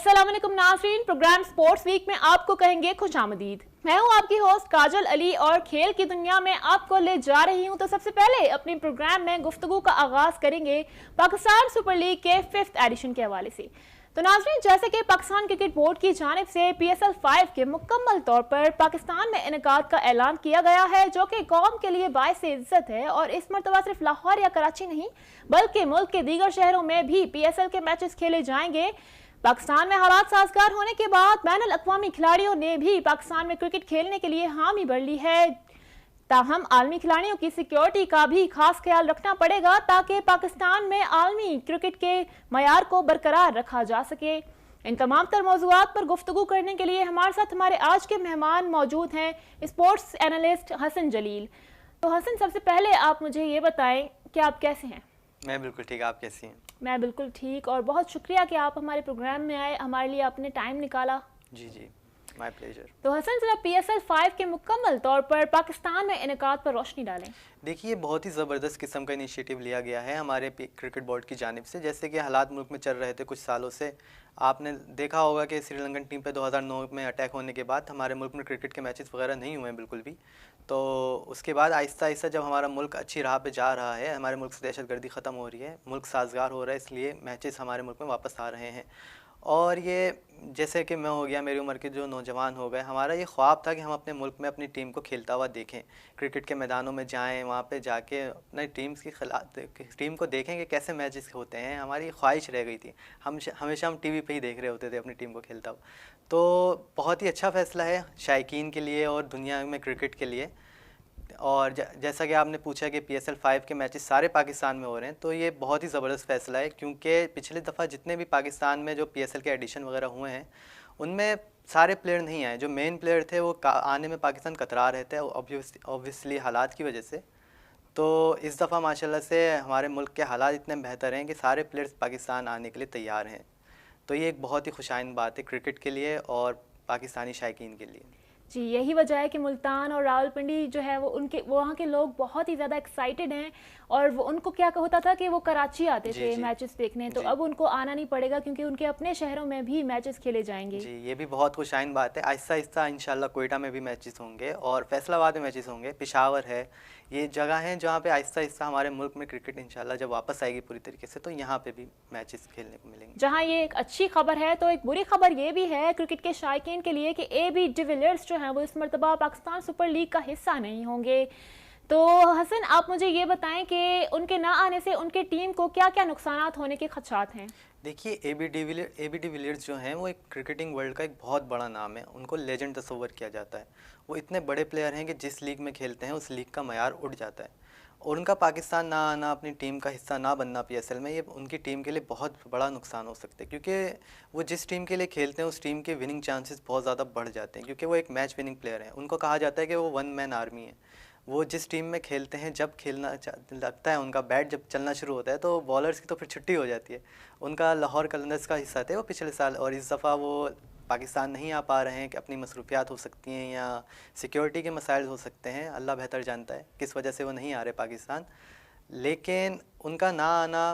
अस्सलाम वालेकुम नाज़रीन, प्रोग्राम स्पोर्ट्स वीक में आपको कहेंगे खुशामदीद। मैं हूं आपकी होस्ट काजल अली और खेल की दुनिया में आपको ले जा रही हूं। तो सबसे पहले अपने प्रोग्राम में गुफ्तगू का आगाज करेंगे पाकिस्तान सुपर लीग के 5th एडिशन के हवाले से। तो नाज़रीन, जैसे कि पाकिस्तान क्रिकेट बोर्ड की जानिब से PSL 5 के मुकम्मल तौर पर पाकिस्तान में इनेकाद का ऐलान किया गया है, जो कि कौम के लिए बाइस इज्जत है। और इस मरतबा सिर्फ लाहौर या कराची नहीं बल्कि मुल्क के दीगर शहरों में भी PSL के मैचेस खेले जाएंगे। पाकिस्तान में हालात साजगार होने के बाद बैनुल अक़वामी खिलाड़ियों ने भी पाकिस्तान में क्रिकेट खेलने के लिए हामी भर ली है। ताहम आलमी खिलाड़ियों की सिक्योरिटी का भी खास ख्याल रखना पड़ेगा ताकि पाकिस्तान में आलमी क्रिकेट के मयार को बरकरार रखा जा सके। इन तमाम तर मौज़ूआत पर गुफ्तगू करने के लिए हमारे साथ हमारे आज के मेहमान मौजूद हैं स्पोर्ट्स एनालिस्ट हसन जलील। तो हसन, सबसे पहले आप मुझे ये बताएं कि आप कैसे हैं? मैं बिल्कुल ठीक, आप कैसी हैं? मैं बिल्कुल ठीक, और बहुत शुक्रिया कि आप हमारे प्रोग्राम में आए, हमारे लिए आपने टाइम निकाला। जी, माय प्लेजर। तो हसन, जरा PSL 5 के मुकम्मल तौर पर पाकिस्तान में इनेकाद पर रोशनी डालें। देखिए, बहुत ही ज़बरदस्त किस्म का इनिशिएटिव लिया गया है हमारे क्रिकेट बोर्ड की जानिब से। जैसे कि हालात मुल्क में चल रहे थे कुछ सालों से, आपने देखा होगा कि श्रीलंकन टीम पे 2009 में अटैक होने के बाद हमारे मुल्क में क्रिकेट के मैचेस वगैरह नहीं हुए हैं बिल्कुल भी। तो उसके बाद आहिस्ता आहिस्ता जब हमारा मुल्क अच्छी राह पे जा रहा है, हमारे मुल्क से दहशतगर्दी ख़त्म हो रही है, मुल्क साजगार हो रहा है, इसलिए मैचेस हमारे मुल्क में वापस आ रहे हैं। और ये जैसे कि मैं हो गया, मेरी उम्र के जो नौजवान हो गए, हमारा ये ख्वाब था कि हम अपने मुल्क में अपनी टीम को खेलता हुआ देखें, क्रिकेट के मैदानों में जाएं, वहाँ पे जाके अपने टीम को देखें कि कैसे मैचेस होते हैं। हमारी ख्वाहिश रह गई थी, हमेशा हम TV पे ही देख रहे होते थे अपनी टीम को खेलता हुआ। तो बहुत ही अच्छा फ़ैसला है शायकीन के लिए और दुनिया में क्रिकेट के लिए। और जैसा कि आपने पूछा कि PSL 5 के मैचेस सारे पाकिस्तान में हो रहे हैं, तो ये बहुत ही ज़बरदस्त फ़ैसला है, क्योंकि पिछली दफ़ा जितने भी पाकिस्तान में जो PSL के एडिशन वगैरह हुए हैं उनमें सारे प्लेयर नहीं आए। जो मेन प्लेयर थे वो आने में पाकिस्तान कतरा रहे थे ऑब्वियसली हालात की वजह से। तो इस दफ़ा माशाल्लाह से हमारे मुल्क के हालात इतने बेहतर हैं कि सारे प्लेयर्स पाकिस्तान आने के लिए तैयार हैं। तो ये एक बहुत ही खुशाइन बात है क्रिकेट के लिए और पाकिस्तानी शायकीन के लिए। जी, यही वजह है कि मुल्तान और रावलपिंडी जो है वो वहाँ के लोग बहुत ही ज़्यादा एक्साइटेड हैं। और वो उनको क्या होता था कि वो कराची आते थे मैचेस देखने, तो अब उनको आना नहीं पड़ेगा क्योंकि उनके अपने शहरों में भी मैचेस खेले जाएंगे। जी, ये भी बहुत खुशाइन बात है। आहिस्ता आहिस्ता इंशाल्लाह कोयटा में भी मैचेस होंगे और फैसलाबाद में मैचेस होंगे, पेशावर है, ये जगह हैं जहाँ पे आहिस्ता आहिस्ता हमारे मुल्क में क्रिकेट इंशाल्लाह जब वापस आएगी पूरी तरीके से, तो यहाँ पे भी मैचेस खेलने को मिलेंगे। जहाँ ये एक अच्छी खबर है, तो एक बुरी खबर ये भी है क्रिकेट के शायकीन के लिए कि AB डिविलियर्स जो हैं वो इस मरतबा पाकिस्तान सुपर लीग का हिस्सा नहीं होंगे। तो हसन, आप मुझे ये बताएं कि उनके ना आने से उनके टीम को क्या क्या नुकसानात होने के खदशात हैं? देखिए, AB डिविलियर्स जो हैं वो एक क्रिकेटिंग वर्ल्ड का एक बहुत बड़ा नाम है, उनको लेजेंड तस्वर किया जाता है। वो इतने बड़े प्लेयर हैं कि जिस लीग में खेलते हैं उस लीग का मयार उठ जाता है। और उनका पाकिस्तान ना आना, अपनी टीम का हिस्सा ना बनना PSL में, ये उनकी टीम के लिए बहुत बड़ा नुकसान हो सकता है, क्योंकि वो जिस टीम के लिए खेलते हैं उस टीम के विनिंग चांसेस बहुत ज़्यादा बढ़ जाते हैं, क्योंकि वो एक मैच विनिंग प्लेयर हैं। उनको कहा जाता है कि वो 1 मैन आर्मी है। वो जिस टीम में खेलते हैं, जब खेलना लगता है, उनका बैट जब चलना शुरू होता है तो बॉलर्स की तो फिर छुट्टी हो जाती है। उनका लाहौर कलंदर्स का हिस्सा थे वो पिछले साल, और इस दफ़ा वो पाकिस्तान नहीं आ पा रहे हैं कि अपनी मसरूफियात हो सकती हैं या सिक्योरिटी के मसाइल हो सकते हैं, अल्लाह बेहतर जानता है किस वजह से वो नहीं आ रहे पाकिस्तान। लेकिन उनका ना आना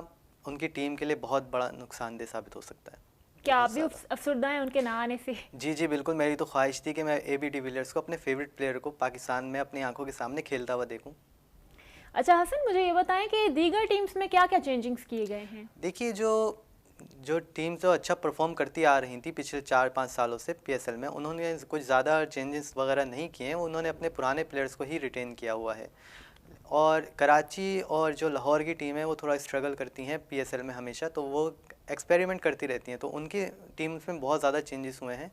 उनकी टीम के लिए बहुत बड़ा नुकसानदेह साबित हो सकता है। क्या आप भी अफसरदा हैं उनके ना आने से? जी बिल्कुल, मेरी तो ख्वाहिश थी कि मैं AB डिविलियर्स को, अपने फेवरेट प्लेयर को, पाकिस्तान में अपनी आंखों के सामने खेलता हुआ देखूं। अच्छा हसन, मुझे ये बताएं कि दीगर टीम्स में क्या क्या चेंजिंग्स किए गए हैं? देखिए, जो टीम्स जो अच्छा परफॉर्म करती आ रही थी पिछले 4-5 सालों से PSL में, उन्होंने कुछ ज़्यादा चेंजेस वगैरह नहीं किए हैं। उन्होंने अपने पुराने प्लेयर्स को ही रिटेन किया हुआ है। और कराची और जो लाहौर की टीम है वो थोड़ा स्ट्रगल करती हैं PSL में हमेशा, तो वो एक्सपेरिमेंट करती रहती हैं, तो उनकी टीम्स में बहुत ज़्यादा चेंजेस हुए हैं।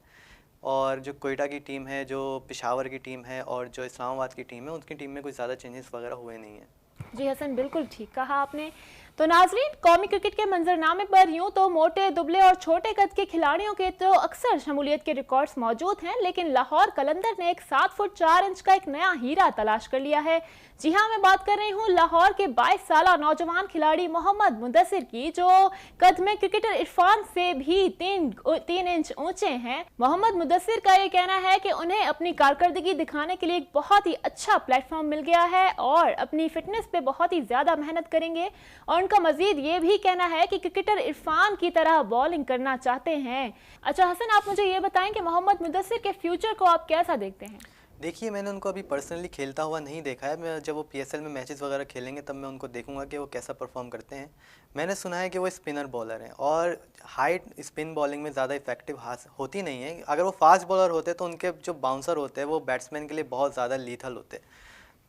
और जो कोयटा की टीम है, जो पेशावर की टीम है और जो इस्लामाबाद की टीम है, उनकी टीम में कुछ ज़्यादा चेंजेस वगैरह हुए नहीं हैं। जी हसन, बिल्कुल ठीक कहा आपने। तो नाजरीन, कौमी क्रिकेट के मंजरनामे पर यूं तो मोटे, दुबले और छोटे कद के खिलाड़ियों के तो अक्सर शमूलियत के रिकॉर्ड्स मौजूद हैं, लेकिन लाहौर कलंदर ने एक 7 फुट 4 इंच का एक नया हीरा तलाश कर लिया है। जी हाँ, मैं बात कर रही हूँ लाहौर के 22 साला नौजवान खिलाड़ी मोहम्मद मुदस्सिर की, जो कद में क्रिकेटर इरफान से भी 3 इंच ऊंचे हैं। मोहम्मद मुदस्सिर का ये कहना है कि उन्हें अपनी कारकर्दगी दिखाने के लिए एक बहुत ही अच्छा प्लेटफॉर्म मिल गया है और अपनी फिटनेस पे बहुत ही ज्यादा मेहनत करेंगे और उनका मजीद ये भी कहना है कि क्रिकेटर इरफान की तरह बॉलिंग करना चाहते हैं। अच्छा हसन, आप मुझे ये बताएं कि मोहम्मद मुदस्सिर के फ्यूचर को आप कैसा देखते हैं? देखिए, मैंने उनको अभी पर्सनली खेलता हुआ नहीं देखा है। मैं जब वो पीएसएल में मैचेस वगैरह खेलेंगे तब मैं उनको देखूंगा कि वो कैसा परफॉर्म करते हैं। मैंने सुना है कि वो स्पिनर बॉलर हैं और हाइट स्पिन बॉलिंग में ज़्यादा इफेक्टिव होती नहीं है। अगर वो फास्ट बॉलर होते तो उनके जो बाउंसर होते हैं वो बैट्समैन के लिए बहुत ज़्यादा लीथल होते।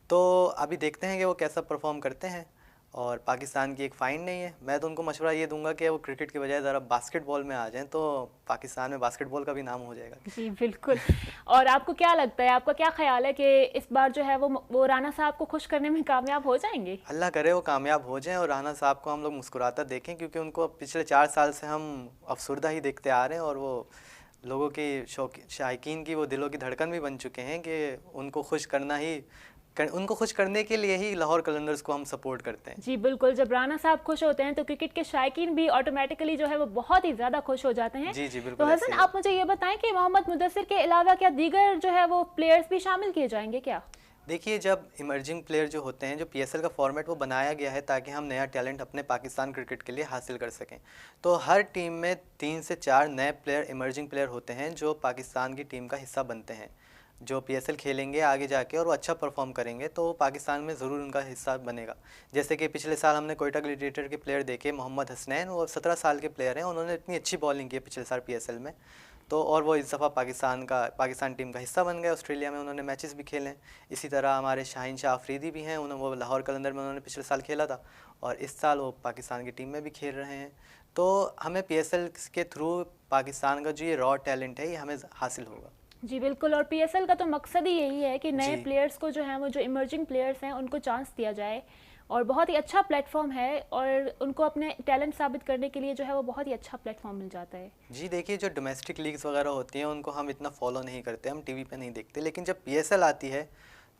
तो अभी देखते हैं कि वो कैसा परफॉर्म करते हैं। और पाकिस्तान की एक फ़ाइन नहीं है। मैं तो उनको मशवरा ये दूंगा कि वो क्रिकेट की बजाय ज़रा बास्केटबॉल में आ जाएं, तो पाकिस्तान में बास्केटबॉल का भी नाम हो जाएगा। जी बिल्कुल। और आपको क्या लगता है, आपका क्या ख्याल है कि इस बार जो है वो राना साहब को खुश करने में कामयाब हो जाएंगे? अल्लाह करे वो कामयाब हो जाएं और राना साहब को हम लोग मुस्कुराता देखें, क्योंकि उनको पिछले 4 साल से हम अफसरदा ही देखते आ रहे हैं और वो लोगों की शायकीन की वो दिलों की धड़कन भी बन चुके हैं कि उनको खुश करने के लिए ही लाहौर कलंदर्स को हम सपोर्ट करते हैं। जी बिल्कुल, जब राना साहब खुश होते हैं तो क्रिकेट के शायकीन भी ऑटोमेटिकली जो है वो बहुत ही ज़्यादा खुश हो जाते हैं। जी बिल्कुल। तो हसन, आप मुझे ये बताएं कि मोहम्मद मुदस्सिर के अलावा क्या दीगर जो है वो प्लेयर्स भी शामिल किए जाएंगे क्या? देखिए, जब इमर्जिंग प्लेयर जो होते हैं, जो पीएसएल का फॉर्मेट वो बनाया गया है ताकि हम नया टैलेंट अपने पाकिस्तान क्रिकेट के लिए हासिल कर सकें। तो हर टीम में 3 से 4 नए प्लेयर, इमर्जिंग प्लेयर होते हैं जो पाकिस्तान की टीम का हिस्सा बनते हैं, जो पीएसएल खेलेंगे आगे जाके और वो अच्छा परफॉर्म करेंगे तो पाकिस्तान में ज़रूर उनका हिस्सा बनेगा। जैसे कि पिछले साल हमने कोयटा ग्लैडिएटर के प्लेयर देखे, मोहम्मद हसनैन, वो 17 साल के प्लेयर हैं, उन्होंने इतनी अच्छी बॉलिंग की पिछले साल पीएसएल में, तो और वो इस दफ़ा पाकिस्तान टीम का हिस्सा बन गए। ऑस्ट्रेलिया में उन्होंने मैचेस भी खेले हैं। इसी तरह हमारे शाहीन शाह अफरीदी भी हैं, वो लाहौर कलंदर में उन्होंने पिछले साल खेला था और इस साल वो पाकिस्तान की टीम में भी खेल रहे हैं। तो हमें पीएसएल के थ्रू पाकिस्तान का जो ये रॉ टैलेंट है ये हमें हासिल होगा। जी बिल्कुल, और पीएसएल का तो मकसद ही यही है कि नए प्लेयर्स को जो है वो जो इमर्जिंग प्लेयर्स हैं उनको चांस दिया जाए और बहुत ही अच्छा प्लेटफॉर्म है और उनको अपने टैलेंट साबित करने के लिए जो है वो बहुत ही अच्छा प्लेटफॉर्म मिल जाता है। जी देखिए, जो डोमेस्टिक लीग्स वगैरह होती हैं उनको हम इतना फॉलो नहीं करते, हम टीवी पे नहीं देखते, लेकिन जब पीएसएल आती है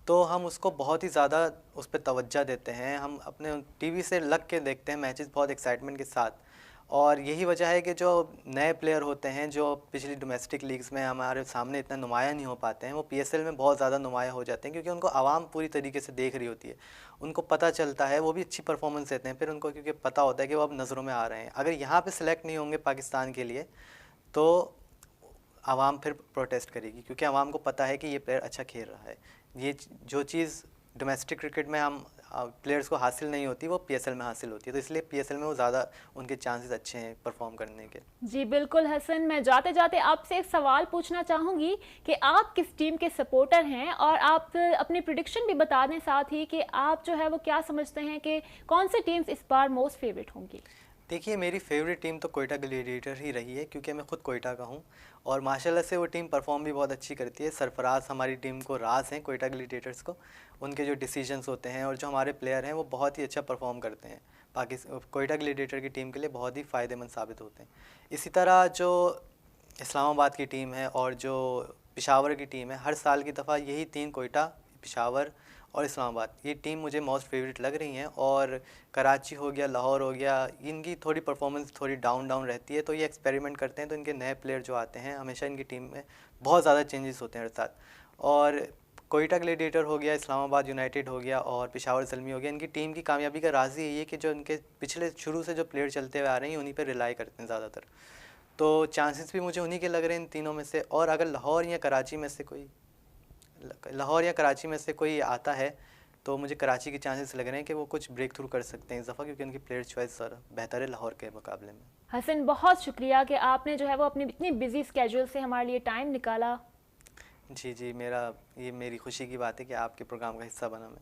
तो हम उसको बहुत ही ज़्यादा उस पर तवज्जो देते हैं। हम अपने टीवी से लग के देखते हैं मैचेस बहुत एक्साइटमेंट के साथ, और यही वजह है कि जो नए प्लेयर होते हैं जो पिछली डोमेस्टिक लीग्स में हमारे सामने इतना नुमाया नहीं हो पाते हैं, वो पीएसएल में बहुत ज़्यादा नुमाया हो जाते हैं, क्योंकि उनको आवाम पूरी तरीके से देख रही होती है, उनको पता चलता है, वो भी अच्छी परफॉर्मेंस देते हैं, फिर उनको क्योंकि पता होता है कि वो अब नज़रों में आ रहे हैं। अगर यहाँ पे सिलेक्ट नहीं होंगे पाकिस्तान के लिए तो आवाम फिर प्रोटेस्ट करेगी, क्योंकि आवाम को पता है कि ये प्लेयर अच्छा खेल रहा है। ये जो चीज़ डोमेस्टिक क्रिकेट में हम प्लेयर्स को हासिल नहीं होती वो पीएसएल में हासिल होती है, तो इसलिए पीएसएल में वो ज़्यादा उनके चांसेस अच्छे हैं परफॉर्म करने के। जी बिल्कुल हसन, मैं जाते जाते आपसे एक सवाल पूछना चाहूँगी कि आप किस टीम के सपोर्टर हैं और आप अपनी प्रेडिक्शन भी बता दें साथ ही कि आप जो है वो क्या समझते हैं कि कौन सी टीम्स इस बार मोस्ट फेवरेट होंगी? देखिए, मेरी फेवरेट टीम तो कोयटा ग्लैडिएटर ही रही है, क्योंकि मैं खुद कोयटा का हूँ और माशाल्लाह से वो टीम परफॉर्म भी बहुत अच्छी करती है। सरफराज हमारी टीम को राज हैं कोयटा ग्लैडिएटर्स को, उनके जो डिसीजंस होते हैं और जो हमारे प्लेयर हैं वो बहुत ही अच्छा परफॉर्म करते हैं, कोयटा ग्लैडिएटर की टीम के लिए बहुत ही फ़ायदेमंद साबित होते हैं। इसी तरह जो इस्लामाबाद की टीम है और जो पेशावर की टीम है, हर साल की दफ़ा यही 3 कोयटा, पेशावर और इस्लामाबाद, ये टीम मुझे मोस्ट फेवरेट लग रही हैं। और कराची हो गया, लाहौर हो गया, इनकी थोड़ी परफॉर्मेंस थोड़ी डाउन रहती है, तो ये एक्सपेरिमेंट करते हैं, तो इनके नए प्लेयर जो आते हैं हमेशा इनकी टीम में बहुत ज़्यादा चेंजेस होते हैं हर साथ। और कोयटा ग्लैडिएटर हो गया, इस्लामाबाद यूनाइटेड हो गया और पेशावर ज़ल्मी हो गया, इनकी टीम की कामयाबी का राज यही है कि जो इनके पिछले शुरू से जो प्लेयर चलते हुए आ रहे हैं उन्हीं पर रिलाई करते हैं ज़्यादातर, तो चांसेस भी मुझे उन्हीं के लग रहे हैं इन तीनों में से। और अगर लाहौर या कराची में से कोई आता है तो मुझे कराची के चांसेस लग रहे हैं कि वो कुछ ब्रेक थ्रू कर सकते हैं इस दफ़ा, क्योंकि उनकी प्लेयर चॉइस बेहतर है लाहौर के मुकाबले में। हसन, बहुत शुक्रिया कि आपने जो है वो अपनी इतनी बिजी स्केड्यूल से हमारे लिए टाइम निकाला। जी, ये मेरी खुशी की बात है कि आपके प्रोग्राम का हिस्सा बना मैं।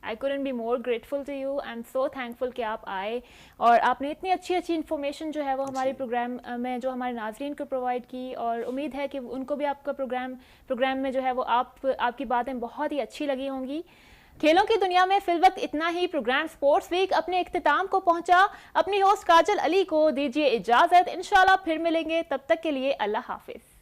I couldn't be more grateful to you. I'm so thankful कि आप आए और आपने इतनी अच्छी इन्फॉर्मेशन जो है वो हमारे प्रोग्राम में जो हमारे नाज़रीन को प्रोवाइड की, और उम्मीद है कि उनको भी आपका प्रोग्राम में जो है वो आपकी बातें बहुत ही अच्छी लगी होंगी। खेलों की दुनिया में फिलवक्त इतना ही। प्रोग्राम स्पोर्ट्स वीक अपने इख्तिताम को पहुंचा। अपनी होस्ट काजल अली को दीजिए इजाज़त, इंशाल्लाह फिर मिलेंगे, तब तक के लिए अल्लाह हाफिज़।